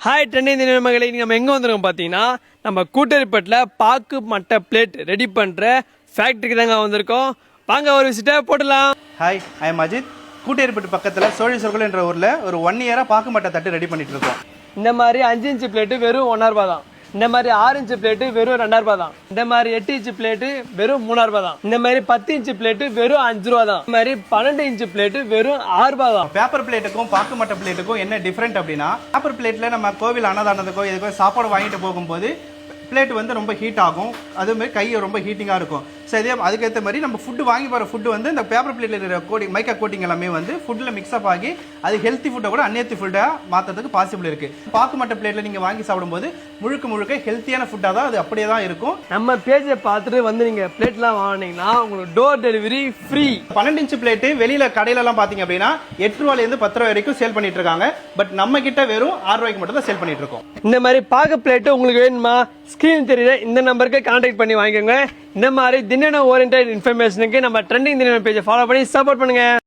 Hi trending மகளே, நம்ம எங்கே வந்துருக்கோம் பார்த்தீங்கன்னா நம்ம கூட்டரிப்பட்டில் பாக்கு மட்டை பிளேட் ரெடி பண்ணுற ஃபேக்ட்ரிக்கு தாங்க வந்திருக்கோம். வாங்க ஒரு விசிட்டாக போடலாம். Hi, I am Ajith. Kootteripattu பக்கத்தில் சோழி சர்க்கிள் என்ற ஊரில் ஒரு 1 இயராக பாக்கு மட்டை தட்டு ரெடி பண்ணிட்டு இருக்கோம். இந்த மாதிரி 5 இன்ச்சு பிளேட்டு வெறும் 1 ரூபா தான். இந்த மாதிரி 6 இன்ச்சு பிளேட்டு வெறும் 2 ரூபா தான். இந்த மாதிரி 8 இன்ச்சு பிளேட்டு வெறும் 3 ரூபா தான். இந்த மாதிரி 10 இன்ச்சு பிளேட்டு வெறும் 5 ரூபா தான். இந்த மாதிரி 12 இன்ச்சு பிளேட்டு வெறும் 6 ரூபா தான். பேப்பர் பிளேட்டுக்கும் பாக்கு மட்டை பிளேட்டுக்கும் என்ன டிஃப்ரெண்ட் அப்படின்னா, பேப்பர் பிளேட்டில் நம்ம கோவில் அன்னதானத்துக்கோ இதுக்கோ சாப்பாடு வாங்கிட்டு போகும்போது பிளேட் வந்து ரொம்ப ஹீட் ஆகும், அதுமாதிரி கை ரொம்ப ஹீட்டிங்காக இருக்கும். ஸோ இதே அதுக்கேற்ற மாதிரி நம்ம ஃபுட்டு வாங்கி போகிற ஃபுட்டு வந்து இந்த பேப்பர் பிளேட்டில் இருக்கிற கோட்டிங் மைக்கா கோட்டிங் எல்லாமே வந்து ஃபுட்டில் மிக்ஸ்அப் ஆகி அது ஹெல்த்தி ஃபுட்டை கூட அன்ஹெல்த்தி ஃபுட்டாக மாற்றுறதுக்கு பாசிபிள் இருக்குது. பாக்கு மட்டை பிளேட்டில் நீங்கள் வாங்கி சாப்பிடும்போது முழுக்க ஹெல்த்தியான ஃபுட்டாக தான் அது அப்படியே தான் இருக்கும். நம்ம பேஜை பார்த்துட்டு வந்து நீங்கள் பிளேட்லாம் வாங்கினீங்கன்னா உங்களுக்கு door delivery free. 12 inch plate வெளியில் கடையிலலாம் பார்த்தீங்க அப்படின்னா 8 ரூபாயிலேருந்து 10 ரூபாய் வரைக்கும் சேல் பண்ணிட்டு இருக்காங்க. பட் நம்ம கிட்ட வெறும் 6 ரூபாய்க்கு மட்டும் தான் சேல் பண்ணிட்டு இருக்கோம். இந்த மாதிரி பாக்கு பிளேட்டு உங்களுக்கு வேணுமா? ஸ்கிரீன் தெரியுற இந்த நம்பருக்கு கான்டாக்ட் பண்ணி வாங்கிக்கோங்க. இந்த மாதிரி தின ஓரியன்டட் இன்ஃபர்மேஷனுக்கு நம்ம ட்ரெண்டிங் தின பேஜை ஃபாலோ பண்ணி சப்போர்ட் பண்ணுங்க.